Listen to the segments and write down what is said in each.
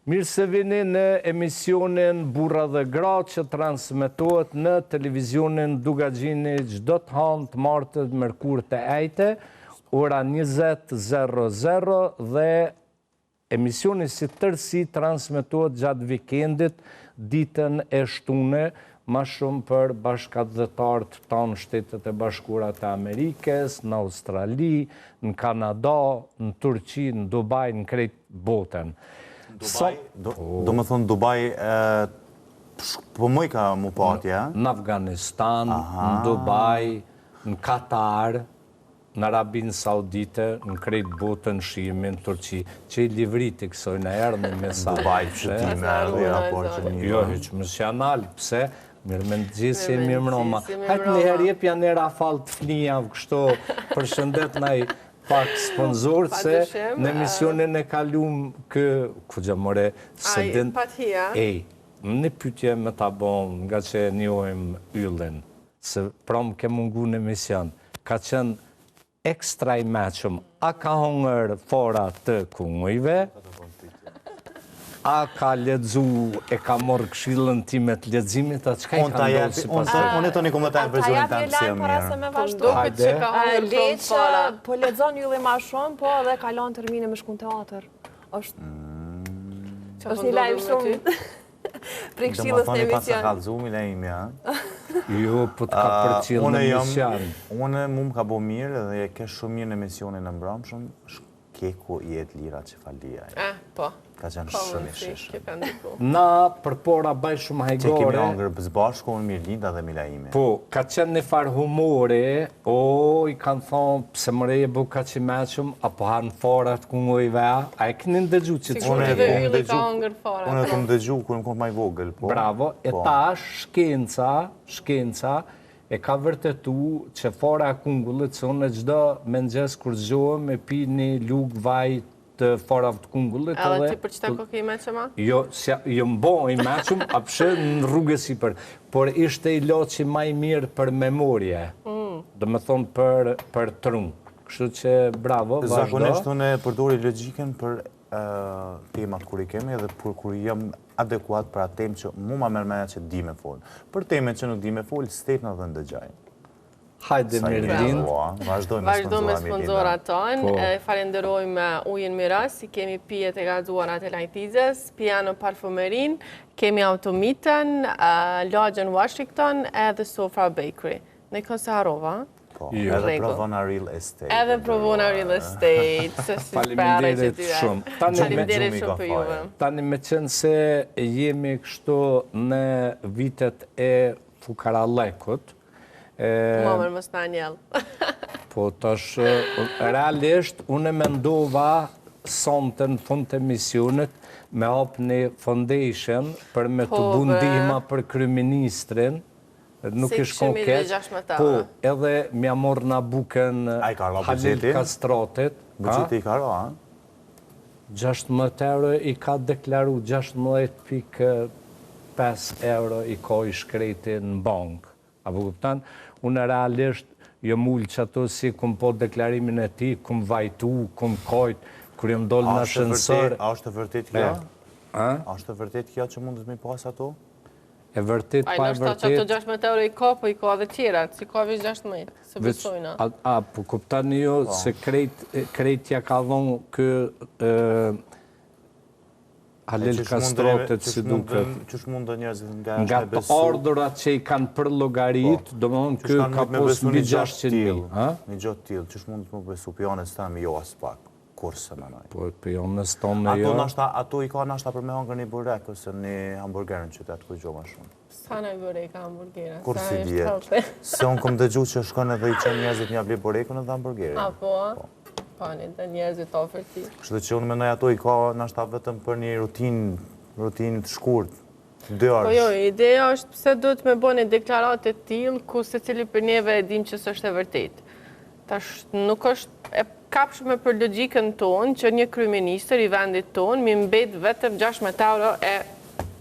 Mirë se vini në emisionin Burra dhe Gra që transmetohet në televizionin Dugagjini çdo të hënë të martët mërkur të ejte, ora 20:00 dhe emisioni si tërsi transmetohet gjatë vikendit ditën e shtune, ma shumë për bashkëdhëtarët tanë Shtetet e Bashkuara të Amerikës, në Australi, në Kanada, në Turqi, në Dubai, në krejt botën. Do më thonë Dubai, po mëj ka mu patja? Në Afganistan, në Dubai, në Katar, në Arabinë Saudite, në krejt botën, shimin, Turqi, që i livrit i kësoj në erë në mesaj. Dubai, pështime, dhe raport që një. Jo, hyqë më shanal, pëse? Mirë me në gjithë, mirë më roma. Hajtë një herë jep janë e rafal të fnia, kështu përshëndet në i pak sponsorët, se në emisionin e kalum ku gjamore, se din... Ej, në pytje me ta bon, nga që njohim yllin, se prom ke mungu në emision, ka qenë ekstra i meqëm, a ka hongër fora të kungujve, a ka ledzu, e ka morë kshilën ti me të ledzimit, a qka i ka ndohë si pasër? Unë e të një komë të e versionin të mësë e mirë. Leqë, po ledzon ylli ma shumë, po edhe kalon termine me shkun teatr. është një lajmë shumë për kshilës në emision. Do më thoni pas të kalzumi lejmë, ja? Jo, po të ka përqilë në emision. Unë mu më ka bo mirë dhe ke shumë mirë në emisionin në mbram shumë, keku i jetë lira që falia. Po. Ka qenë shumë i shishë. Na, për pora baj shumë hajgore... Që kemi angër bëzbashku, unë mirë linda dhe mila ime. Po, ka qenë një farë humore, i kanë thonë, pëse mëre e bu ka që meqëm, apo hanë forat ku ngojve, a e këni ndëgju që të shumë dhe ylli ka angër forat. Unë e këmë dëgju, kërë më këmë maj vogël, po. Bravo, e tash shkenca, e ka vërtetu që fora e kungullit, që unë e gjdo me nxes kur zgjohem me pi një lugë vaj të forave të kungullit. Edhe ti për qëta koke i meqëma? Jo, më bo i meqëm, a pëshë në rrugës i për. Por ishte i loqi maj mirë për memorje, dhe me thonë për trunë. Kështu që bravo, vazhdo. Zakonisht unë e përdori logjikën për temat kur i kemi edhe kur jam adekuat për atë temë që mu ma mërmenja që di me folë. Për temë që nuk di me folë, stepna dhe ndëgjaj. Hajde Mirlin. Vazhdoj me sponsorat tonë. Falenderojmë Ujin Miras, si kemi pijet e gazuarat e Lajtizës, Piano Parfumerin, kemi Automitën, Lodgen Washington edhe Sofra Bakery. Në i kësë harova? Po, edhe Provona Real Estate. Edhe Provona Real Estate. Faleminderit shumë. Faleminderit shumë për juve. Tani me qenë se jemi kështu në vitet e Fukarallekut, Momër më Spanjel. Po, tash, realisht, unë e mendova sonte në fund të emisionit me hap një foundation për me të bundima për kryeministrin, nuk ish konket, po, edhe mja morë në bukën Halil Kastratit. Buqeti i ka ra, a? 16 euro i ka deklaru, 16.5 euro i ka i shkreti në bank. Apo kuptan? Unë realisht jo mullë që ato si këm po deklarimin e ti, këm vajtu, këm kojt, kër jëm dollë në shënsër. A është të vërtet kjo? A është të vërtet kjo që mund të mi pas ato? E vërtet, pa e vërtet. A i nështë që ato 16 euro i ka, po i ka dhe tjera, si ka vish 16, se besojna. A, po kuptani jo, se krejtja ka dhonë kë Halil Kastratit si duket. Qësh mund dhe njerëzit nga të ordurat që i kanë për logarit, do më thonë kë ka posë mbi 600.000. Një gjotë tjilë, qësh mund të më besu pionës të mi jo as pak, kurse më nëj. Po, pionës të me jo. Ato i ka nashta për me hangër një burek, ose një hamburgerën qytet ku gjo ma shumë. Sa në i burek ka hamburgerën? Kur si dje? Se unë kom dëgju që shkon edhe i qenë njerëzit një bli burekën edhe hamburgerën. A po? Pani dhe njerëzit oferti. Kështë që unë mendoj ato i ka nashta vetëm për një rutinë të shkurt, 2 orë. Po jo, ideja është pse duhet me bo një deklarat e tilë ku se cili për neve e dim që së është e vërtet. Tash nuk është e kapshme për logjikën tonë që një kryeministër i vendit tonë mi mbet vetëm 16 euro e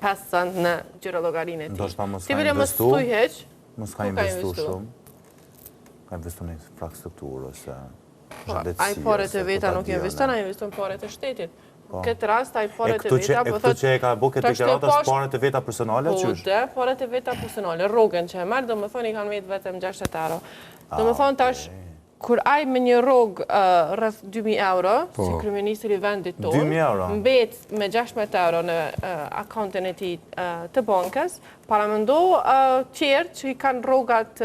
5 cent në gjyrologarinë e ti. Ti vile më stuj heq? Mos ka investu shumë. Ka investu në infrastrukturë ose... A i paret e veta nuk investon, a investon paret e shtetit. këtë rast, ai parat e veta, po thotë... që e ka bo këtë deklarata është parat e veta personale, qysh? Po, parat e veta personale, rrogën që e marrë, do më thonë i kanë vetë vetëm 60 euro. Do më thonë tash, kur ai me një rrogë rrëth 2.000 euro, si kryeministri i vendit tonë, mbet me 16 euro në akontin e tij të bankës, paramendo tjerë që i kanë rrogat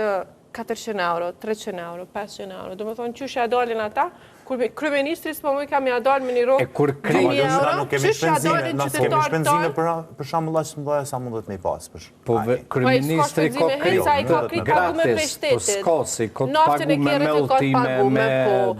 400 euro, 300 euro, 500 euro. Do më thonë qysh ja dalin ata, kur kryeministri s'po më kam ja dalë me një rrogë 2.000 euro, qysh ja dalin qytetarët tonë? Për shembull aq të mëdha sa mundet me i pas. Po kryeministri ka kri gratis, po s'ka si ka të pagu me meltime, me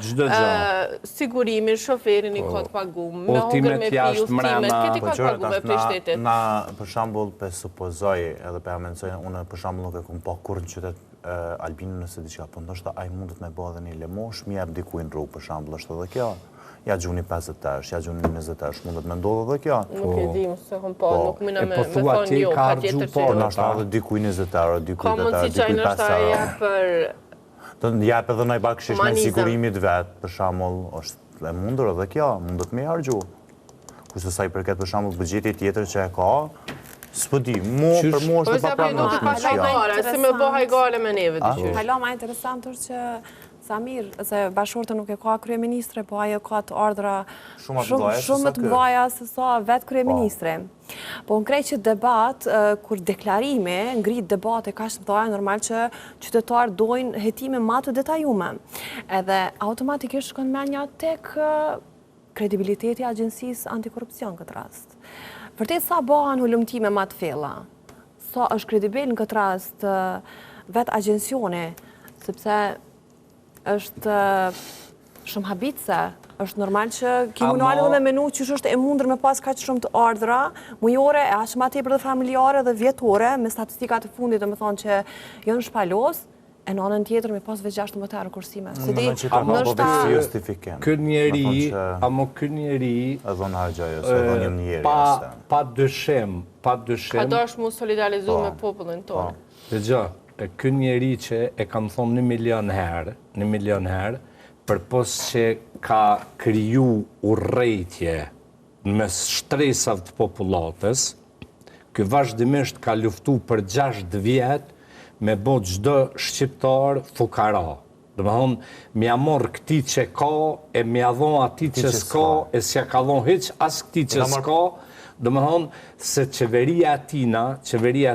çdo gjë. Sigurimin, shoferin i ka të pagu, me hongër me pi, udhëtimet, këti ka të pagu me prej shtetit. Na, për shembull, pe supozoj edhe pe amencoj, unë për shembull nuk e kum pa kur në qytet Albinën nëse diçka, po ndoshta ai mundet me bëhe dhe një lemosh, mi jep dikujt në rrugë për shembull, është edhe kjo. Ja gjuni 50 tash, ja gjuni 20 tash, mundet me ndodhë edhe kjo. Nuk e di, se kom pa, nuk mina me thonë jo, ka pa tjetër që jo. Nashta edhe dikuj 20 euro, dikuj 10 euro, Ka mundësi që ai nështë a jep për... Të jep edhe nëj bakshish me sigurimit vetë, për shembull, është e mundur edhe kjo, mundet me harxhu. Kurse sa i përket për shembull buxhetit tjetër që e ka, s'po di, për mua është pa pranueshme kjo. Se me bëhaj gale me neve të qysh. Hala ma interesant është që Samir, se bashkëshorta nuk e ka kryeministre, po ajo ka të ardhra shumë të mëdhaja se sa vetë kryeministre. Po në krejt që debat, kur deklarime, ngrit debate ka shumë mëdhaja, normal që qytetarë dojnë hetime ma të detajume. Edhe automatikisht shkon menja tek kredibiliteti agjencisë antikorupcion këtë rast. Vërtet sa bëhen hulumtime ma të fella, sa është kredibil në këtë rast vetë agjensione, sepse është shumë habitse, është normal që ki munuar edhe me menu që është e mundër me pas ka që shumë të ardhra, mujore, e ashtë ma tepër dhe familjare dhe vjetore, me statistikat e fundit dhe me thonë që jonë shpalos, e në anën tjetër me pas veç 16 euro kursime. Kë njeri... Edhe në hargjajës, edhe një njeri. Pa dëshim... Ka dash mu solidarizu me popullin tonë. Dhe gjë, kë njeri që e kam thonë 1 milion herë, për pos që ka kriju urrejtje mes shtresat të populatës, kë vazhdimisht ka luftu për 6 vjetë me bo gjdo shqiptar fukara. Dhe me thonë, mja morë këti që ka, e mja dhonë ati që s'ka, e s'ja ka dhonë hiq, as këti që s'ka. Dhe me thonë, se qeveria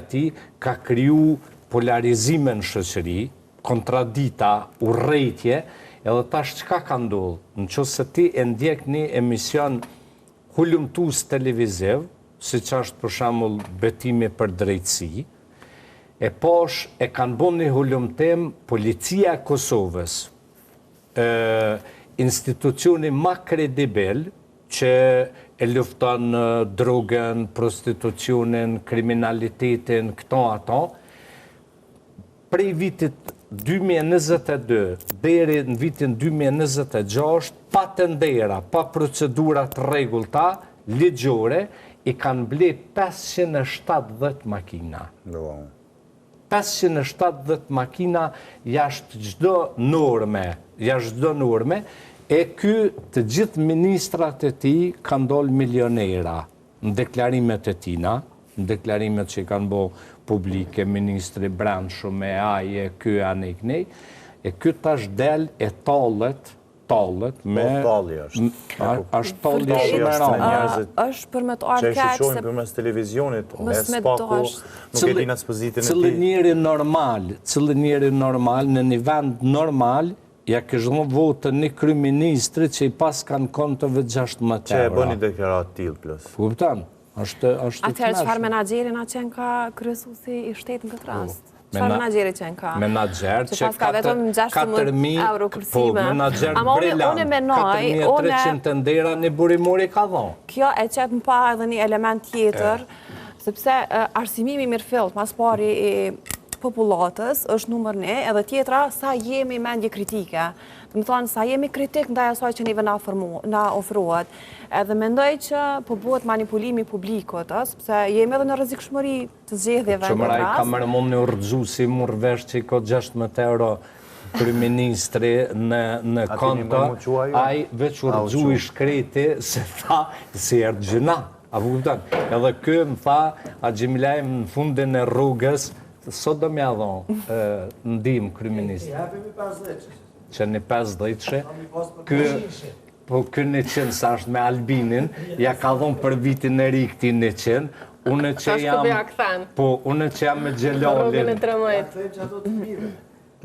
ti ka kriju polarizime në shëqëri, kontradita, urrejtje, edhe tash qka ka ndodhë? Në që se ti e ndjek një emision hulumtus televiziv, si që është për shembull betimi për drejtësi, e posh e kanë bon një hulumtim Policia e Kosovës, institucioni ma kredibil që e lufton drogën, prostitucionin, kriminalitetin, këto ato, prej vitit 2022 deri në vitin 2026, pa tendera, pa procedurat rregullta, ligjore, i kanë ble 570 makina. 570 makina jashtë gjdo norme, e ky të gjithë ministrat e ti kanë dollë milionera në deklarimet e tina, në deklarimet që i kanë bo publike, ministri Brandshum, e aje, ky anik nej, e ky tash del e tallet me... Talli është. Ashtë talli shumë e rama. është për me të arë kërë që shojnë për mes televizionit, me spaku, nuk e dina s'pozitin e ti. Cëllë njeri normal, në një vend normal, ja kështë më votë një kryeministri që i pas kanë kontëve 16 euro. Që e bën një deklarat t'il plus. Kuptan, është atëherë çfarë menaxherin a qenë ka kryesuesi i shtetit në këtë rast? Çfarë menaxheri qenë ka? Menaxher që ka vetëm 16.000 euro kursime. Po, menaxher brillant, 4.300 tendera një burimori ka dhonë. Kjo e qep më pa edhe një element tjetër, sepse arsimimi mirëfillt, mas pari i popullatës, është numër 1, edhe tjetra sa jemi mendje kritike. Dhe më thonë, sa jemi kritik ndaj asaj që njëve na ofruat. Edhe mendoj që po bëhet manipulimi publikut, sepse jemi edhe në rrezikshmëri të zgjedhjeve në rast. Që mëra i ka mërë mund një urgju si murë vesh që i ko 16 euro kryeministri në konto, ai veç urgju i shkreti se tha si erdë gjëna. Apo kupton? Edhe kë më tha, a Gjemilaj në fundin e rrugës, sot do m'ja dhonë ndim kryeministri. Që një 50-që, po kë 100 sa është me Albinin, ja ka dhonë për vitin e ri këti 100, unë që jam me Gjelalin.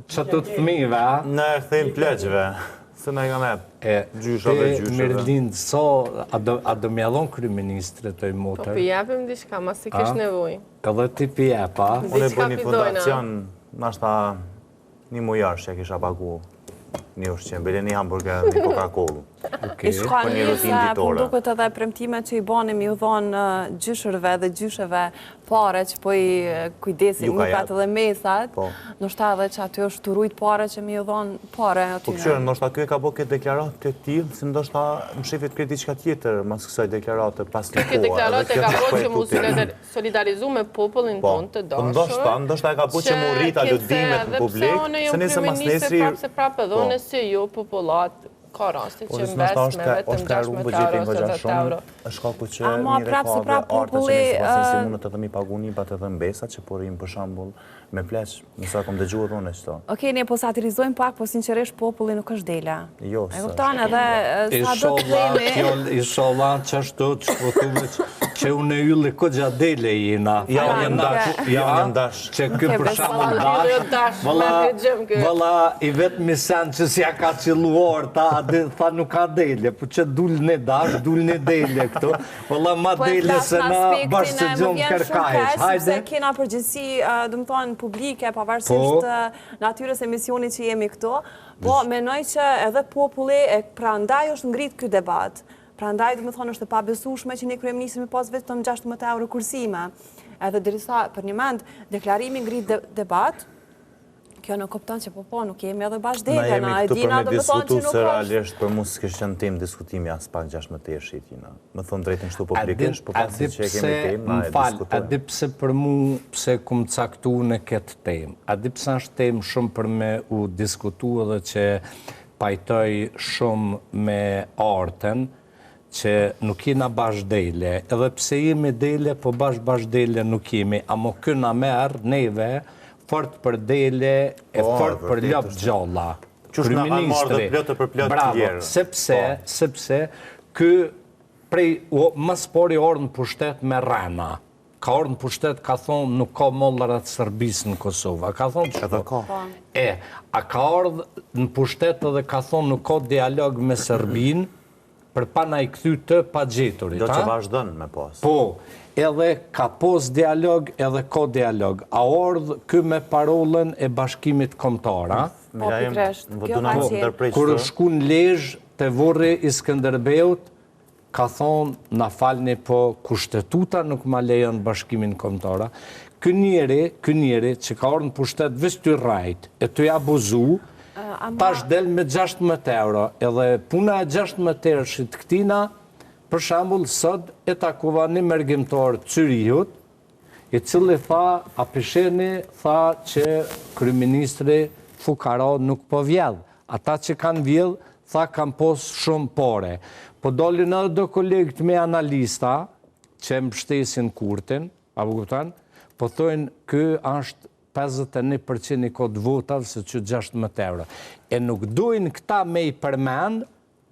Që të të fëmive, a? Në e thejmë pleqve, se në e kam gjyshave. Merlin, a do m'ja dhonë kryeministri të i motër? Po pijepim diçka, ma si kish nevoj. Edhe ti pijepa? Unë e bërë një fundacion, nashta një mujar që kisha pagu. Një ushqim, bile një hamburger, një Coca-Cola. I shka njëse, për duket edhe premtime që i banim ju dhonë gjyshërve dhe gjyshëve pare që po i kujdesin mukat dhe mesat, nështë edhe që aty është të rujt pare që mi ju dhonë pare aty. Po këshirë, nështë kjo e ka bo këtë deklarat të tilë, si ndoshta më shifit kredi qka tjetër, mas kësaj deklarate pas një kohë. Këtë deklarat e ka bo që mu solidarizu me popullin tonë të dashur. Ndoshta e ka bo që mu rrita lëdimet në publik, se nëse mas nesri... Nëse jo popullat, ka rastit që mbes me vetëm 16 euro. është ka ku që mire ka dhe artë që nësë si mundët edhe mi pagu një bat edhe mbesa që porim për shambull me pleq, nësa kom dëgjuar unë e qëto. Okej, ne po satirizojmë pak, po sinqerisht populli nuk është dela. Jo, e kuptan edhe sa do të themi... Ishallah që ashtu që po thuve që unë e yllë ko gja dele jina. Ja, unë ndash. Që kë për shambull dash. Vëlla i vetë misen që si ja ka qiluar ta, tha nuk ka dele, po që dull në dash, dull në dele këto. Vëlla ma dele se na bashkë që gjëmë kërkajsh. Hajde. Kena përgjithsi, dëmë thonë, publike, pavarësisht natyres emisionit që jemi këto, po menoj që edhe populli, pra ndaj është ngrit këtë debat. Pra ndaj, dhe me thonë, është e pabesueshme që një kryeministri me pas vetëm 16 euro kursime. Edhe dirisa, për një mend, deklarimi ngrit debat, kjo në kupton që po, nuk jemi edhe bashkëdele, na e dina dhe me thonë që nuk se realisht për mu s'kështë qënë tem diskutimi as pak 16 eshit, më thonë drejtën shtu publikisht, po pasi që e kemi tem, na e diskutojmë. A di pse për mu, pse kum caktu në këtë tem, a di pse është tem shumë për me u diskutu edhe që pajtoj shumë me artën, që nuk jena bashkëdele, edhe pse jemi dele, po bashkëdele nuk jemi, a mo këna merë neve, fort për dele e fort për ljop gjalla. Qush në kanë marrë dhe plotë për plotë të djerë. Sepse kë prej më spori orë në pushtet me rena. Ka orë në pushtet ka thonë nuk ka mollat Serbisë në Kosovë. Ka thonë që edhe ka. A ka orë në pushtet edhe ka thonë nuk ka dialog me Serbinë për pa na i kthy të pa gjeturit. Do që vazhdon me pas. Po, edhe ka pos dialog, edhe ko dialog. A ordhë kë me parolën e bashkimit kombëtar, Po, pikresht, kjo ka qenë. Kur shku në Lezhë të vorri i Skënderbeut, ka thonë, na falni po kushtetuta nuk ma lejon bashkimin kombëtar. Ky njeri që ka orë në pushtet vështë të rajt, e të abuzu, tash del me 16 euro, edhe puna e 16 euro shit këtina, për shambull, sot e takova një mërgjimtar Cyrihut, i cili tha, a pisheni, tha që kryeministri Fukara nuk po vjedh. Ata që kanë vjedh, tha kanë pos shumë pore. Po dolin edhe do kolegët me analista, që mbështesin Kurtin, apo kuptan, po thojnë kë është 51% i kod votav se që 16 euro. E nuk dojnë këta me i përmend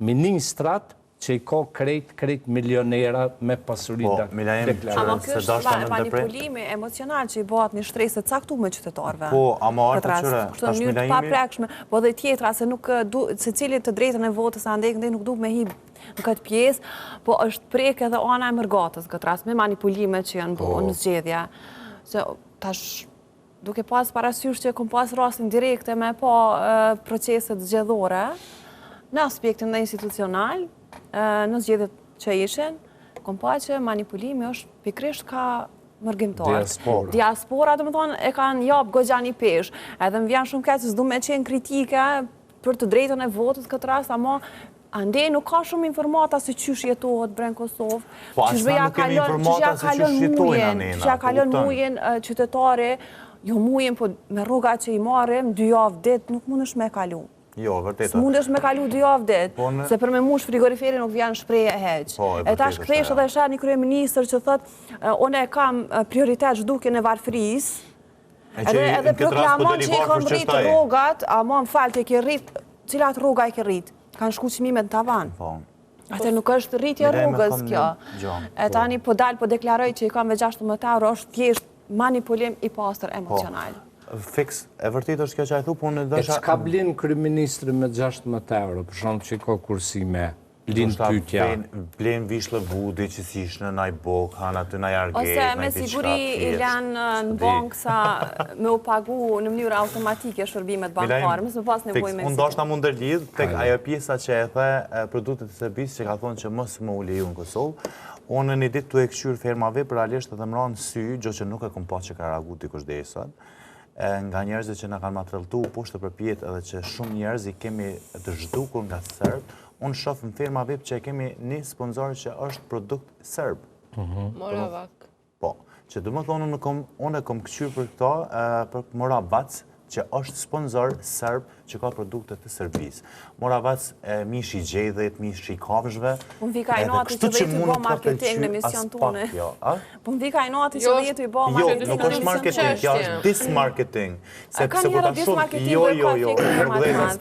ministrat që i ka krejt milionera me pasurit dhe deklarë. Ama kjo është manipulimi emocional që i bëhat një shtresët caktu me qytetarve. Po, ama artë të qëre, tash milajimi... Pa prekshme, po dhe tjetra, se cilit të drejtën e votës a ndekën dhe nuk du me hib në këtë pjesë, po është prek edhe ana e mërgatës këtë rast, me manipulime që janë bëhë në zgjedhja. Se tash, duke pas parasysh që kom pas rastin direkte me proceset zgjedhore, në aspektin dhe institucional, në zgjedhjet që ishen, kom pa që manipulimi është pikrisht ka mërgjimtar. Diaspora, dhe më thonë, e kanë japë gogja një pesh, edhe më vjen shumë këtë që s'du me qenë kritike për të drejtën e votës këtë rast, ama ande nuk ka shumë informata se qysh jetohet bre në Kosovë, qysh nuk kemi informata se qysh jetojnë anena. Që ja kalon mujen qytetare, Jo mujen, po me rruga që i marim, 2 javë dit, nuk mund është me kalu. Jo, vërtet. Së mund është me kalu 2 javë dit, se për me mush frigoriferi nuk vjen shpreje heq. E ta shkresh edhe shar një kryeministër që thot, one kam prioritet zhduke në varfëris, edhe proklamon që i kom rritë rrugat, a ma më falë të ke rritë, cilat rruga i ke rritë? Kanë shku qmimet në tavan. Ate nuk është rritje rrugës kjo. E tani po dalë, po deklaroj që i kam me 16 euro, është thjesht manipulim i pastër emocional. Fiks, e vërtit është kjo që a i thu, po në dësha... E qka blinë kryeministri me 16 euro, për shumë që i ka kursime, linë pytja? Blenë vishle vudi që si ishë në naj bok, hanë aty naj arget, ose me siguri i lanë në bankë sa me u pagu në mënyrë automatike shërbimet bankarë, mësë me pas nevoj me siguri. Unë ndoshta mund ndërlidh, tek ajo pjesa që e the produktet të serbisë që ka thonë që mos më u leju në Kosovë, unë në një ditë të e këshyrë firmave për alisht edhe më ranë sy, gjo që nuk e kom pa që ka ragu t'i kush dhe nga njerëzit që nga kanë matreltu poshtë për pjetë edhe që shumë njerëz i kemi të zhdukur nga Serb, unë shofë në firma VIP që kemi një sponsor që është produkt Serb. Moravak. Po, që du më thonë unë e kom këqyrë për këta, për Moravac, që është sponsor Serb që ka produktet të Serbisë. Moravac, mish i gjedhet, mish i kafshve. Unë vika i nati që dhe jetu i bo marketing në emision tune. Unë vika i nati që dhe jetu i bo marketing në nuk është marketing, kjo është dismarketing. Ka njëra dismarketing dhe ka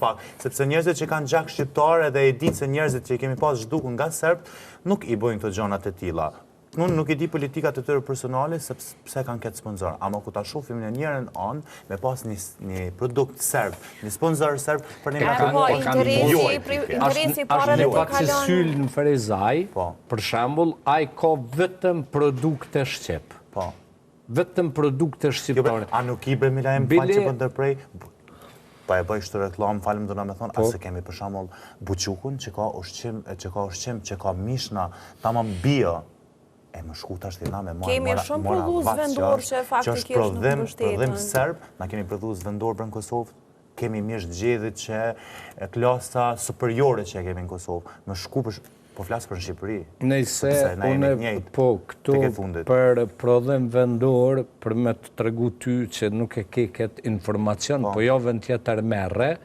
fikë. Sepse njerëzit që kanë gjak shqiptare dhe e ditë se njerëzit që i kemi pas zhduku nga Serb, nuk i bojnë këto gjonat e tila. Unë nuk i di politikat të tërë personale sepse kanë këtë sponsor. Ama ku ta shofim në njërën anë, me pas një produkt serb, një sponsor serb, për një interesi pare dhe të kalon... Ashtë syll në Ferezaj, për shambull, a i ka vetëm produkte shqip. Vetëm produkte shqiptare. A nuk i bre Mila e më falë që për ndërprej? Pa e bëj shtë reklam, falem do në me thonë, asë kemi për shambull buqukun që ka ushqim, që ka mishna, tamam bio, e më shku të ashtë na me kemi shumë prodhus vendor që faktikisht nuk më shtetën. Prodhim serb, na kemi prodhus vendor për në Kosovë, kemi misht gjedhit që klasa superiore që kemi në Kosovë. Më shku po flasë për në Shqipëri. Nëjse, une po këtu për prodhim vendor, për me të tregu ty që nuk e ke këtë informacion, po javën tjetër merre,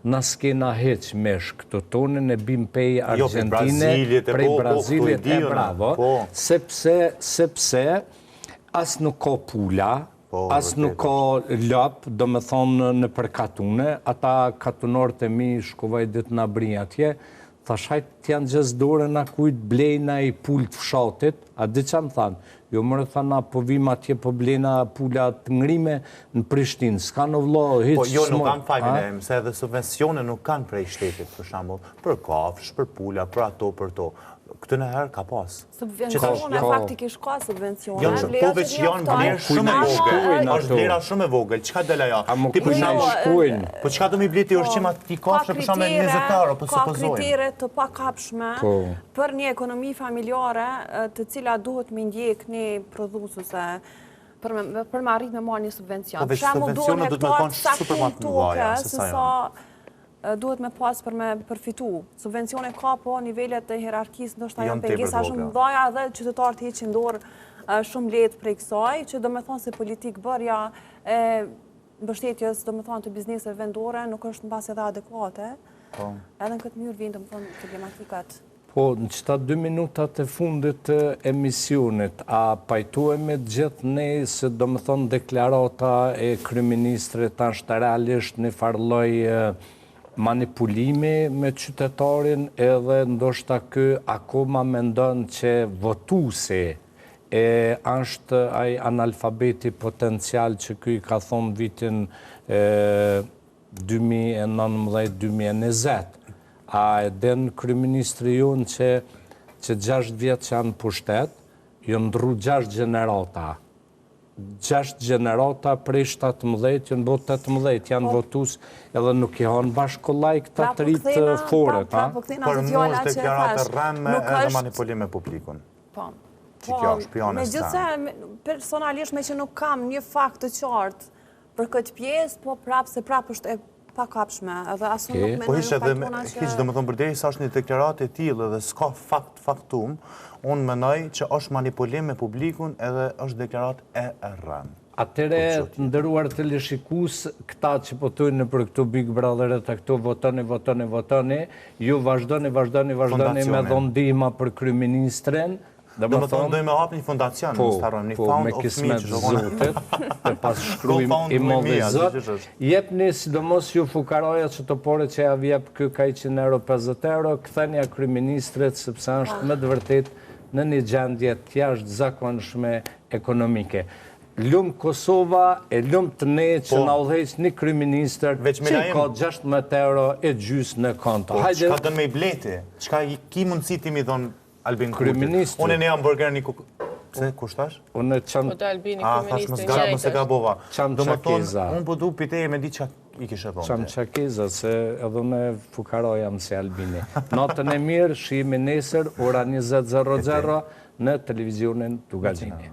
na s'kena heq mesh këto tonën e bim pej Argentine, prej Brazilit e bravo, sepse as nuk ka pula, as nuk ka lop, do me thonë në përkatune, ata katunort e mi shkovaj dit në brinj atje, thashajt t'janë gjëzdore na kujt blejna i pull të fshatit, a di që më thanë, jo mërë thana po vim atje po blejna pula të ngrime në Prishtinë, s'ka në vlo, hitë po jo nuk kanë fajnë, se edhe subvencione nuk kanë prej shtetit, për shambull, për kafsh, për pula, për ato, për to. Këtë në herë ka pas. Subvencione, faktikisht ka subvencione. Po veç janë vlerë shumë e vogël. Është vlera shumë e vogël. Çka del ajo? Ti po shkojnë. Po çka do mi bleti ushqim aty kafshë për shembull 20 euro, po supozojmë. Ka kritere të pakapshme për një ekonomi familjare, të cilat duhet me ndjek një prodhuese për me arrit me marrë një subvencion. Për shembull duhet hektar saktë tokë, sa duhet me pas për me përfitu. Subvencione ka po nivellet e hierarkisë, ndoshta janë pengesa shumë mëdha dhe qytetarët heqin dorë shumë lehtë prej kësaj, që do me thonë se politikë bërja e mbështetjes, do me thonë të bizneseve vendore, nuk është në base edhe adekuate. Edhe në këtë mënyrë vijnë, do me thonë, problematikat. Po, në qëta 2 minutat e fundit të emisionit, a pajtojme gjithë ne se do me thonë deklarata e kryeministrit është realisht një farloj manipulimi me qytetarin edhe ndoshta kë akoma mendon që votuesi është ai analfabeti potencial që kë i ka thonë vitin 2019-2020. A den kryeministri jonë që 6 vjetë që janë pushtet, ju ndru 6 gjenerata. 6 gjenerata prej 17, jënë bo 18, janë votus edhe nuk i hanë bashkollaj këta të rritë fore. Për mu është deklaratë rreme edhe manipulime publikun. Që kjo është pjone së me personalisht me që nuk kam një fakt të qartë për këtë pjesë, po prapë se prapë është e pakapshme, edhe asu nuk me në pajtona që... Hiqë dhe më thonë përderi sa është një deklaratë e tillë edhe s'ka faktum, unë menoj që është manipulim me publikun edhe është deklaratë e rreme. Atëre të ndëruar të leshikus, këta që potojnë në për këto Big Brother-et, këto votoni, ju vazhdoni me dhondima për kryeministren. Dhe më thonë dojmë hapë një fondacion, në starojmë një found of me që zotit, dhe pas shkrujmë i modhe zot, jepni sidomos ju fukaroja që të pore që ja vjep kë ka 100 euro, 50 euro, këthenja kryeministret, sepse është me dëvërtit në një gjendje të jashtë zakonshme ekonomike. Lumë Kosova e lumë të ne që na udhejq një kryeministër që ka 16 euro e gjysë në konto. Qka dënë me i bleti? Qka ki mundësi ti mi thonë Albin Kurti? Unë e një hamburger një Se, kushtash? Unë qamë... Po të Albini kryeministër njëjtë. Mëse gabova. Qamë qakeza. Unë po du pite e me di që i kishe thonë. Qamë qakeza, se edhe me fukaroj jam si Albini. Natën e mirë, shihemi nesër, ora 20:00 në televizionin Tugagjini.